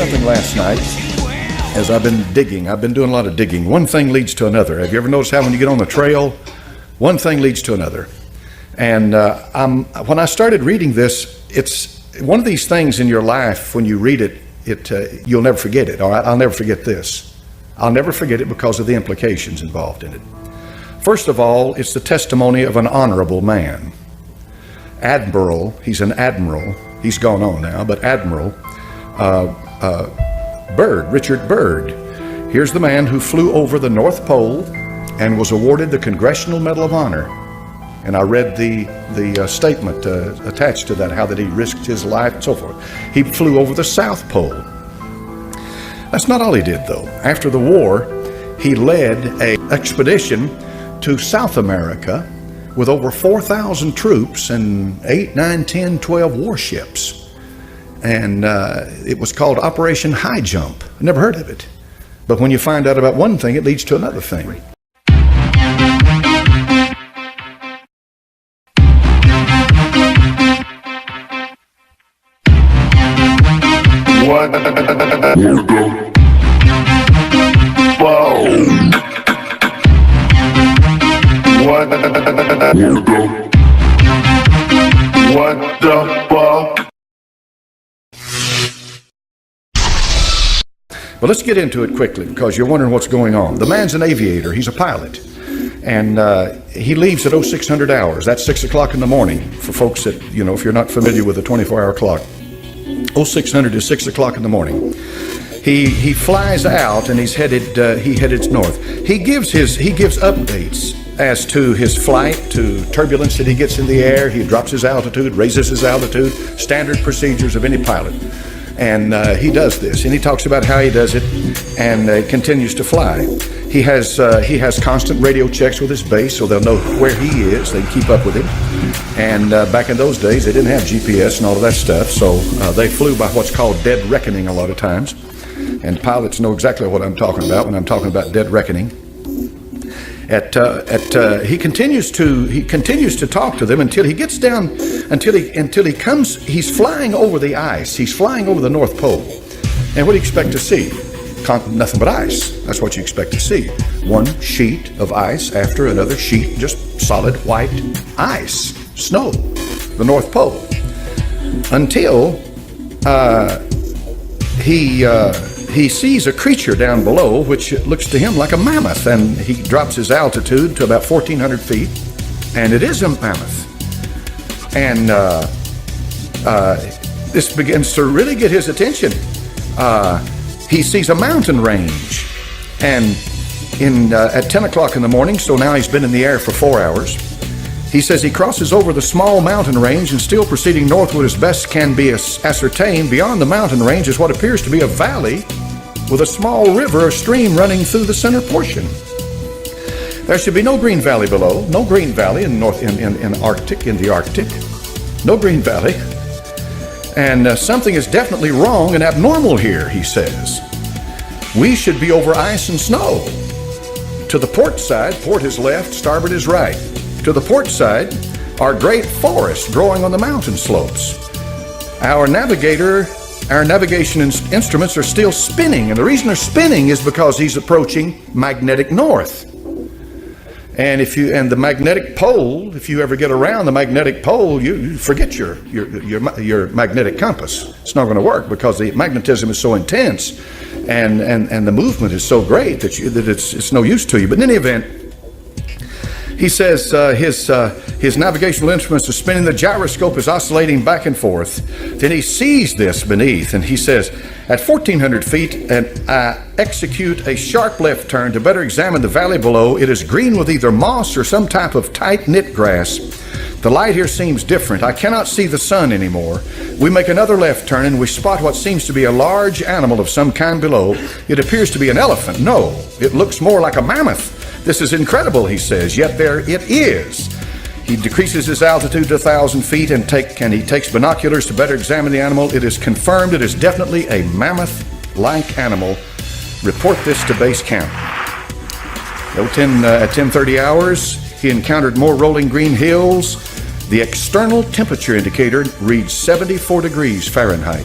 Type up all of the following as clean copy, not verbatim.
something last night as I've been digging. I've been doing a lot of digging. One thing leads to another. Have you ever noticed how when you get on the trail, one thing leads to another? And when I started reading this, it's one of these things in your life, when you read it, you'll never forget it. Or I'll never forget this. I'll never forget it because of the implications involved in it. First of all, it's the testimony of an honorable man. Admiral, he's an admiral. He's gone on now, but Admiral Byrd, Richard Byrd. Here's the man who flew over the North Pole and was awarded the Congressional Medal of Honor. And I read the statement attached to that, how that he risked his life and so forth. He flew over the South Pole. That's not all he did, though. After the war, he led an expedition to South America with over 4,000 troops and 8, 9, 10, 12 warships. And it was called Operation High Jump. I never heard of it. But when you find out about one thing, it leads to another thing. What? Whoa. What the fuck? But let's get into it quickly because you're wondering what's going on. The man's an aviator. He's a pilot. And he leaves at 0600 hours. That's 6 o'clock in the morning for folks that, you know, if you're not familiar with the 24-hour clock. 0600 is 6 o'clock in the morning. He flies out and he headed north. He gives updates as to his flight, to turbulence that he gets in the air. He drops his altitude, raises his altitude, standard procedures of any pilot. And he does this, and he talks about how he does it, and continues to fly. He has constant radio checks with his base, so they'll know where he is. They can keep up with him. And back in those days, they didn't have GPS and all of that stuff, so they flew by what's called dead reckoning a lot of times. And pilots know exactly what I'm talking about when I'm talking about dead reckoning. He continues to talk to them until he gets down, until he comes. He's flying over the ice. He's flying over the North Pole. And what do you expect to see? Nothing but ice. That's what you expect to see. One sheet of ice after another sheet, just solid white ice, snow, the North Pole. Until he sees a creature down below, which looks to him like a mammoth, and he drops his altitude to about 1,400 feet, and it is a mammoth. And this begins to really get his attention. He sees a mountain range, and at 10 o'clock in the morning, so now he's been in the air for 4 hours, he says he crosses over the small mountain range and still proceeding northward as best can be ascertained. Beyond the mountain range is what appears to be a valley with a small river or stream running through the center portion. There should be no green valley below, no green valley in the Arctic, no green valley. And something is definitely wrong and abnormal here, he says. We should be over ice and snow. To the port side, port is left, starboard is right. To the port side are great forests growing on the mountain slopes. Our navigation instruments are still spinning, and the reason they're spinning is because he's approaching magnetic north. And the magnetic pole, if you ever get around the magnetic pole, you forget your magnetic compass. It's not going to work because the magnetism is so intense, and the movement is so great that it's no use to you. But in any event, he says his navigational instruments are spinning, the gyroscope is oscillating back and forth. Then he sees this beneath, and he says, at 1,400 feet, and I execute a sharp left turn to better examine the valley below. It is green with either moss or some type of tight-knit grass. The light here seems different. I cannot see the sun anymore. We make another left turn, and we spot what seems to be a large animal of some kind below. It appears to be an elephant. No, it looks more like a mammoth. This is incredible, he says, yet there it is. He decreases his altitude to 1,000 feet and he takes binoculars to better examine the animal. It is confirmed it is definitely a mammoth-like animal. Report this to base camp. At 10:30 hours, he encountered more rolling green hills. The external temperature indicator reads 74 degrees Fahrenheit.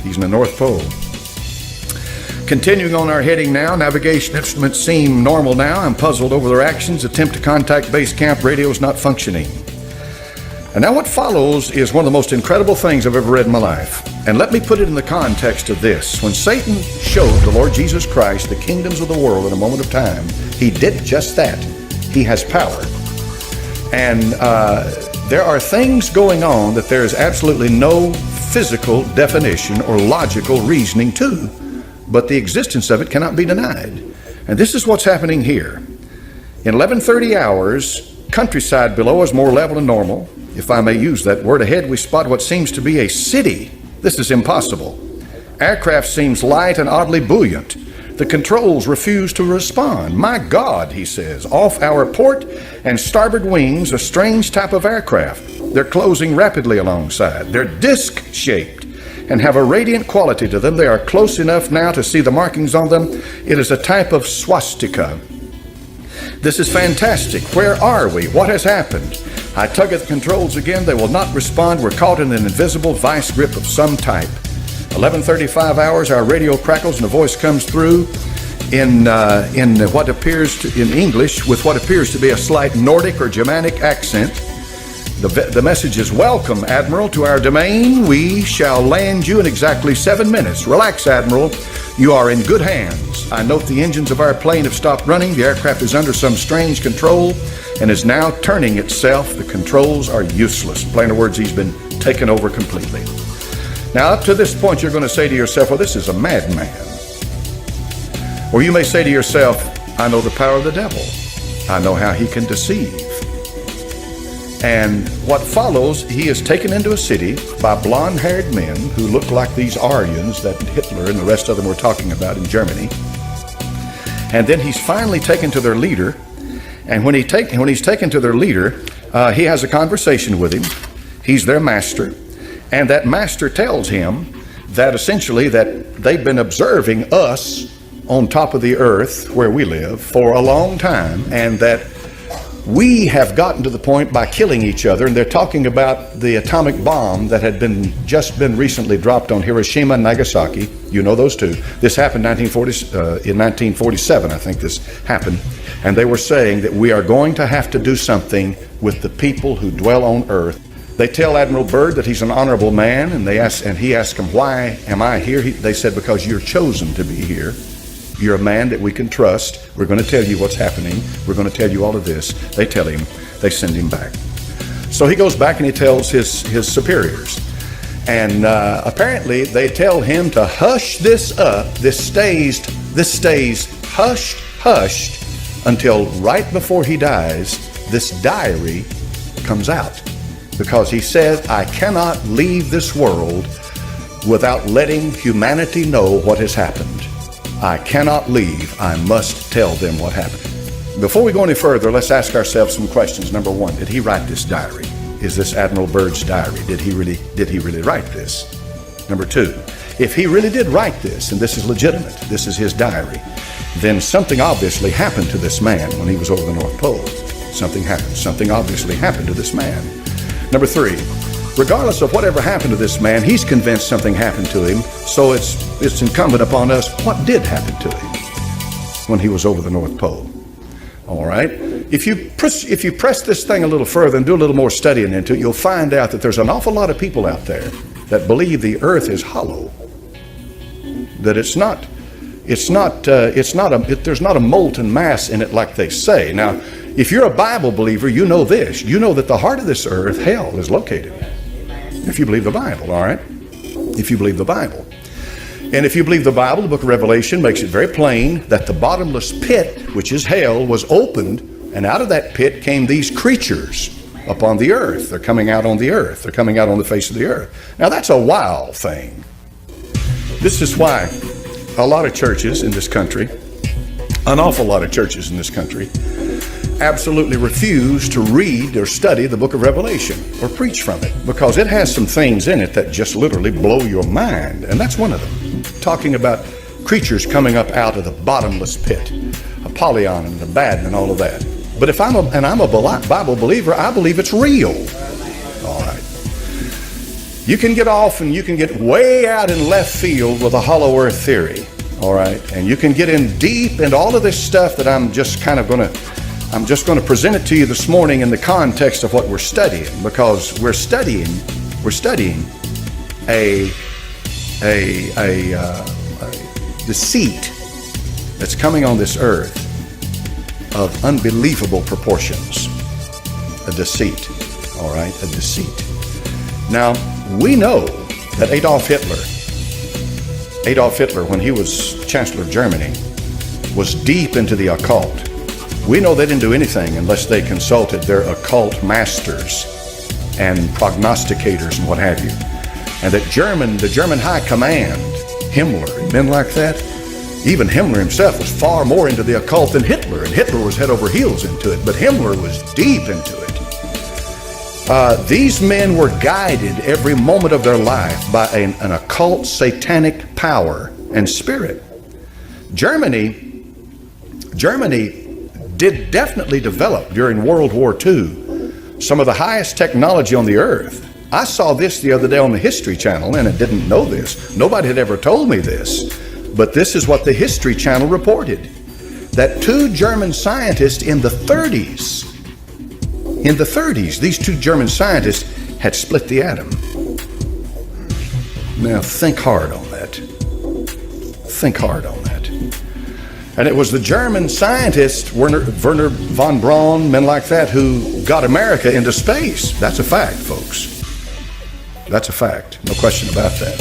He's in the North Pole. Continuing on our heading now, navigation instruments seem normal now. I'm puzzled over their actions. Attempt to contact base camp, radio is not functioning. And now what follows is one of the most incredible things I've ever read in my life. And let me put it in the context of this. When Satan showed the Lord Jesus Christ the kingdoms of the world in a moment of time, he did just that. He has power. And there are things going on that there is absolutely no physical definition or logical reasoning to, but the existence of it cannot be denied. And this is what's happening here. In 11:30 hours, countryside below is more level and normal. If I may use that word, ahead we spot what seems to be a city. This is impossible. Aircraft seems light and oddly buoyant. The controls refuse to respond. My God, he says, off our port and starboard wings, a strange type of aircraft. They're closing rapidly alongside. They're disc-shaped and have a radiant quality to them. They are close enough now to see the markings on them. It is a type of swastika. This is fantastic. Where are we? What has happened? I tug at the controls again. They will not respond. We're caught in an invisible vice grip of some type. 11:35 hours, our radio crackles and a voice comes through in what appears to, in English, with what appears to be a slight Nordic or Germanic accent. The message is, "Welcome, Admiral, to our domain. We shall land you in exactly 7 minutes. Relax, Admiral. You are in good hands. I note the engines of our plane have stopped running. The aircraft is under some strange control and is now turning itself. The controls are useless." In plainer words, he's been taken over completely. Now, up to this point, you're going to say to yourself, well, this is a madman. Or you may say to yourself, I know the power of the devil. I know how he can deceive. And what follows, he is taken into a city by blonde-haired men who look like these Aryans that Hitler and the rest of them were talking about in Germany. And then he's finally taken to their leader. And when he's taken to their leader, he has a conversation with him. He's their master. And that master tells him that essentially that they've been observing us on top of the earth where we live for a long time, and that we have gotten to the point by killing each other. And they're talking about the atomic bomb that had just been recently dropped on Hiroshima and Nagasaki. You know those two. This happened in 1947, I think this happened. And they were saying that we are going to have to do something with the people who dwell on earth. They tell Admiral Byrd that he's an honorable man, and he asks him, why am I here? They said, because you're chosen to be here. You're a man that we can trust. We're going to tell you what's happening. We're going to tell you all of this. They tell him, they send him back. So he goes back and he tells his superiors. And apparently they tell him to hush this up. This stays hushed until right before he dies, this diary comes out. Because he said, I cannot leave this world without letting humanity know what has happened. I cannot leave. I must tell them what happened. Before we go any further, let's ask ourselves some questions. Number one, did he write this diary? Is this Admiral Byrd's diary? Did he really write this? Number two, if he really did write this, and this is legitimate, this is his diary, then something obviously happened to this man when he was over the North Pole. Something happened. Something obviously happened to this man. Number three, regardless of whatever happened to this man, he's convinced something happened to him, so it's incumbent upon us, what did happen to him when he was over the North Pole? All right? If you press this thing a little further and do a little more studying into it, you'll find out that there's an awful lot of people out there that believe the earth is hollow, that there's not a molten mass in it like they say. Now, if you're a Bible believer, you know this. You know that the heart of this earth, hell, is located. If you believe the Bible, all right? If you believe the Bible. And if you believe the Bible, the book of Revelation makes it very plain that the bottomless pit, which is hell, was opened, and out of that pit came these creatures upon the earth. They're coming out on the earth. They're coming out on the face of the earth. Now, that's a wild thing. This is why a lot of churches in this country, an awful lot of churches in this country, absolutely refuse to read or study the book of Revelation or preach from it, because it has some things in it that just literally blow your mind. And that's one of them, talking about creatures coming up out of the bottomless pit, Apollyon and Abaddon and all of that. But if I'm a Bible believer, I believe it's real. All right. You can get off and you can get way out in left field with a hollow earth theory, all right? And you can get in deep into all of this stuff that I'm just going to present it to you this morning in the context of what we're studying, because we're studying a deceit that's coming on this earth of unbelievable proportions. A deceit, all right, a deceit. Now, we know that Adolf Hitler, when he was Chancellor of Germany, was deep into the occult. We know they didn't do anything unless they consulted their occult masters and prognosticators and what have you. And that the German high command, Himmler and men like that, even Himmler himself was far more into the occult than Hitler, and Hitler was head over heels into it, but Himmler was deep into it. These men were guided every moment of their life by an occult satanic power and spirit. Germany did definitely develop during World War II some of the highest technology on the earth. I saw this the other day on the History Channel, and I didn't know this. Nobody had ever told me this, but this is what the History Channel reported, that two German scientists in the 30s, these two German scientists had split the atom. Now think hard on that. Think hard on that. And it was the German scientists, Werner von Braun, men like that, who got America into space. That's a fact, folks. That's a fact. No question about that.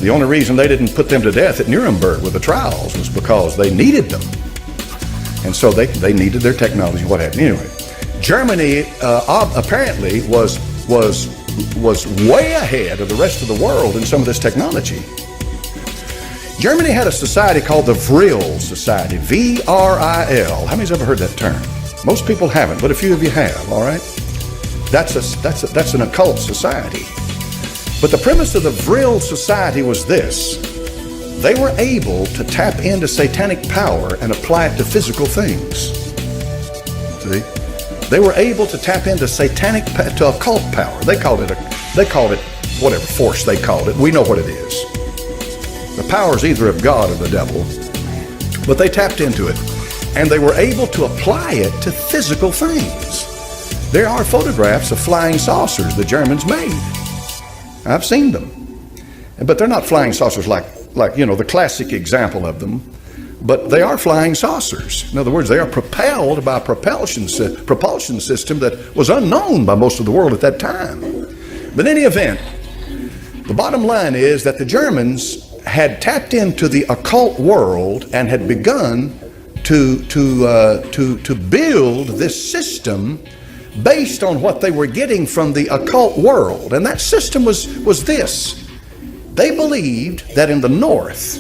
The only reason they didn't put them to death at Nuremberg with the trials was because they needed them. And so they needed their technology, what have you. Anyway, Germany apparently was way ahead of the rest of the world in some of this technology. Germany had a society called the Vril Society, V-R-I-L. How many's ever heard that term? Most people haven't, but a few of you have, all right? That's an occult society. But the premise of the Vril Society was this: they were able to tap into satanic power and apply it to physical things. See? They were able to tap into to occult power. They called it whatever force they called it. We know what it is. The power is either of God or the devil, but they tapped into it, and they were able to apply it to physical things. There are photographs of flying saucers the Germans made. I've seen them, but they're not flying saucers like the classic example of them, but they are flying saucers. In other words, they are propelled by a propulsion system that was unknown by most of the world at that time. But in any event, the bottom line is that the Germans had tapped into the occult world and had begun to build this system based on what they were getting from the occult world. And that system was this: they believed that in the north,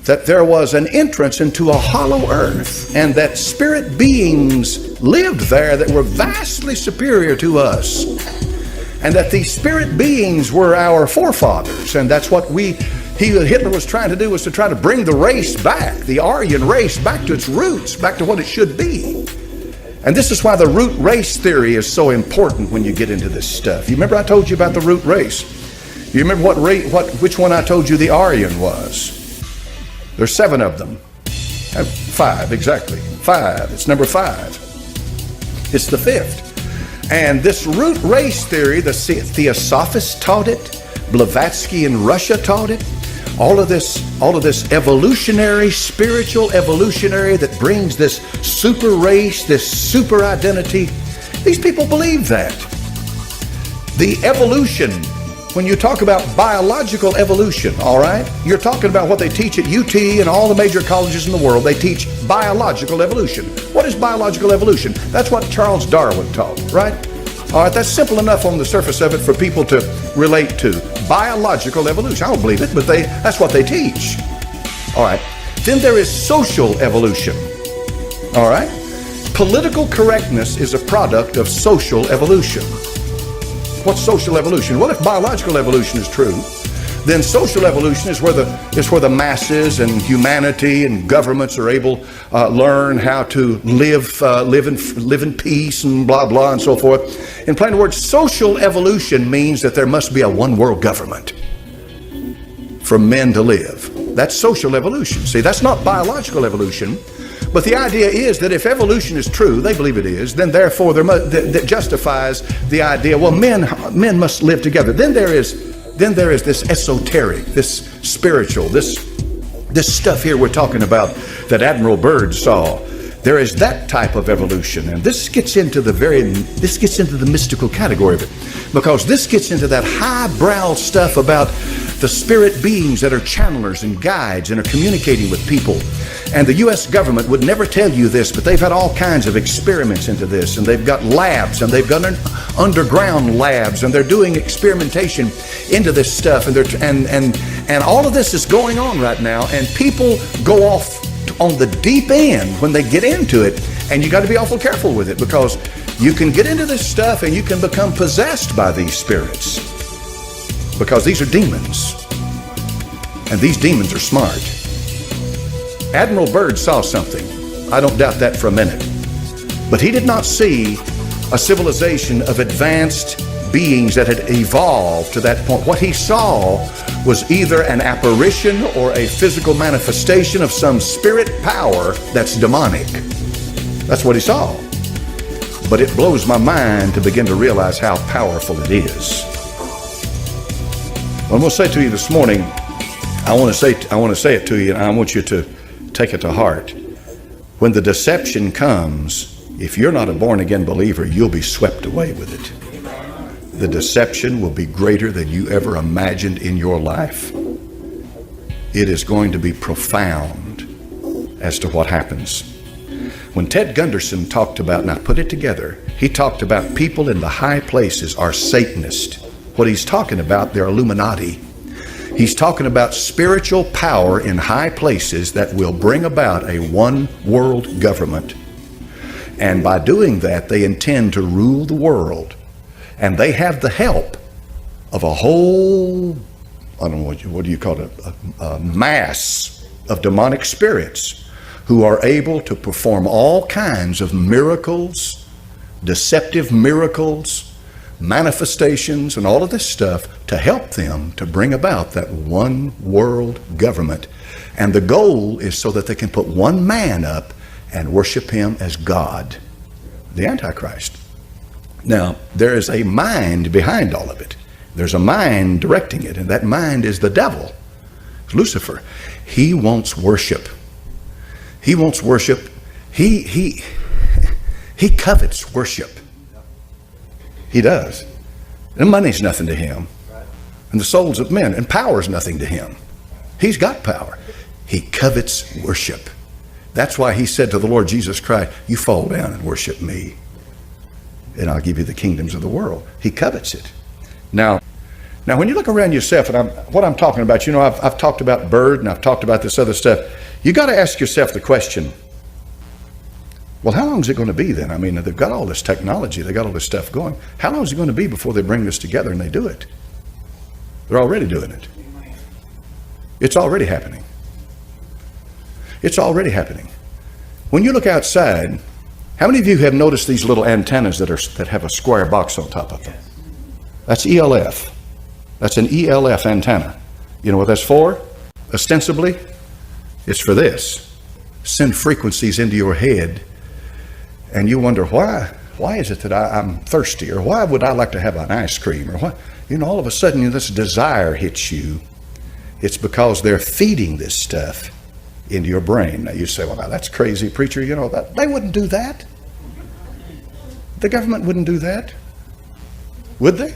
that there was an entrance into a hollow earth, and that spirit beings lived there that were vastly superior to us, and that these spirit beings were our forefathers. And that's what Hitler was trying to do, was to try to bring the race back, the Aryan race, back to its roots, back to what it should be. And this is why the root race theory is so important when you get into this stuff. You remember I told you about the root race? You remember which one I told you the Aryan was? There's 7 of them. 5, exactly. 5. It's number 5. It's the 5th. And this root race theory, the Theosophists taught it, Blavatsky in Russia taught it. All of this evolutionary, spiritual evolutionary that brings this super race, this super identity. These people believe that. The evolution, when you talk about biological evolution, all right, you're talking about what they teach at UT and all the major colleges in the world. They teach biological evolution. What is biological evolution? That's what Charles Darwin taught, right? All right, that's simple enough on the surface of it for people to relate to. Biological evolution. I don't believe it, but that's what they teach. All right. Then there is social evolution. All right. Political correctness is a product of social evolution. What's social evolution? Well, if biological evolution is true, then social evolution is where the masses and humanity and governments are able learn how to live in peace and blah blah and so forth. In plain words, social evolution means that there must be a one world government for men to live. That's social evolution. See, that's not biological evolution. But the idea is that if evolution is true, they believe it is, then therefore that justifies the idea, well, men must live together. Then there is this esoteric, this spiritual, this stuff here we're talking about that Admiral Byrd saw. There is that type of evolution, and this gets into the mystical category of it, because this gets into that highbrow stuff about the spirit beings that are channelers and guides and are communicating with people. And the U.S. government would never tell you this, but they've had all kinds of experiments into this, and they've got labs, and they've got underground labs, and they're doing experimentation into this stuff, and all of this is going on right now, and people go off on the deep end when they get into it, and you got to be awful careful with it, because you can get into this stuff and you can become possessed by these spirits, because these are demons, and these demons are smart. Admiral Byrd saw something. I don't doubt that for a minute. But he did not see a civilization of advanced beings that had evolved to that point. What he saw was either an apparition or a physical manifestation of some spirit power that's demonic. That's what he saw. But it blows my mind to begin to realize how powerful it is. What I'm going to say to you this morning, I want to say it to you, and I want you to take it to heart. When the deception comes, if you're not a born-again believer, you'll be swept away with it. The deception will be greater than you ever imagined in your life. It is going to be profound as to what happens. When Ted Gunderson talked about, and I put it together, he talked about people in the high places are Satanists. What he's talking about, they're Illuminati. He's talking about spiritual power in high places that will bring about a one world government. And by doing that, they intend to rule the world. And they have the help of a whole, I don't know, what do you call it, a mass of demonic spirits who are able to perform all kinds of miracles, deceptive miracles, manifestations, and all of this stuff to help them to bring about that one world government. And the goal is so that they can put one man up and worship him as God, the Antichrist. Now, there is a mind behind all of it. There's a mind directing it, and that mind is the devil, Lucifer. He wants worship. He wants worship. He covets worship. He does. And money's nothing to him. And the souls of men and power's nothing to him. He's got power. He covets worship. That's why he said to the Lord Jesus Christ, you fall down and worship me, and I'll give you the kingdoms of the world. He covets it. Now when you look around yourself, and what I'm talking about, I've talked about Byrd and I've talked about this other stuff. You got to ask yourself the question, well, how long is it going to be then? I mean, they've got all this technology, they got all this stuff going. How long is it going to be before they bring this together and they do it? They're already doing it. It's already happening. It's already happening. When you look outside, how many of you have noticed these little antennas that have a square box on top of them? That's ELF. That's an ELF antenna. You know what that's for? Ostensibly, it's for this. Send frequencies into your head, and you wonder, why is it that I'm thirsty? Or why would I like to have an ice cream? Or what? All of a sudden this desire hits you. It's because they're feeding this stuff into your brain. Now you say, well, now that's crazy, preacher. They wouldn't do that. The government wouldn't do that. Would they?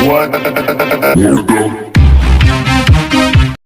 What?